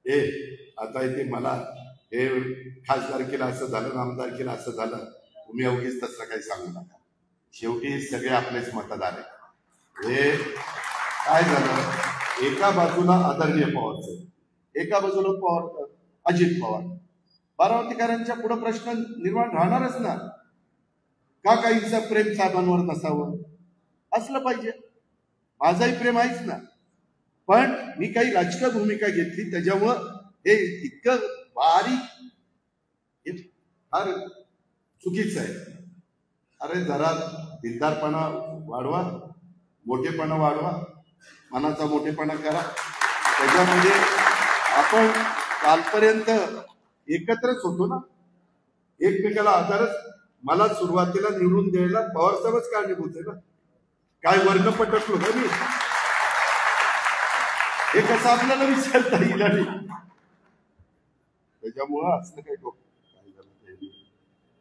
हे आता इथे मला हे खासदारकीला असं झालं, आमदारकीला असं झालं, तुम्ही अवघीच तसं काही सांगू नका. शेवटी सगळे आपलेच मतदार आहेत. हे काय झालं, एका बाजूला आदरणीय पवारचं, एका बाजूला पवार अजित पवार. बारामतीकरांच्या पुढे प्रश्न निर्माण राहणारच ना. का काहींचं प्रेम साहेबांवर नसावं? असलं पाहिजे. माझाही प्रेम आहेच ना, पण मी काही राजकीय भूमिका घेतली त्याच्यामुळं हे इतकं बारीक, हे फार चुकीचं आहे. अरे जरा दिलदारपणा वाढवा, मोठेपणा वाढवा, मनाचा मोठेपणा करा. त्याच्यामध्ये आपण कालपर्यंत एकत्रच होतो ना, एकमेकाला आधारच. मला सुरुवातीला निवडून द्यायला पवारसाहेबच कारणीभूत आहे ना. काय वर्ग पटकलो का मी? हे कसं आपल्याला विचारता येईल? त्याच्यामुळं असं काही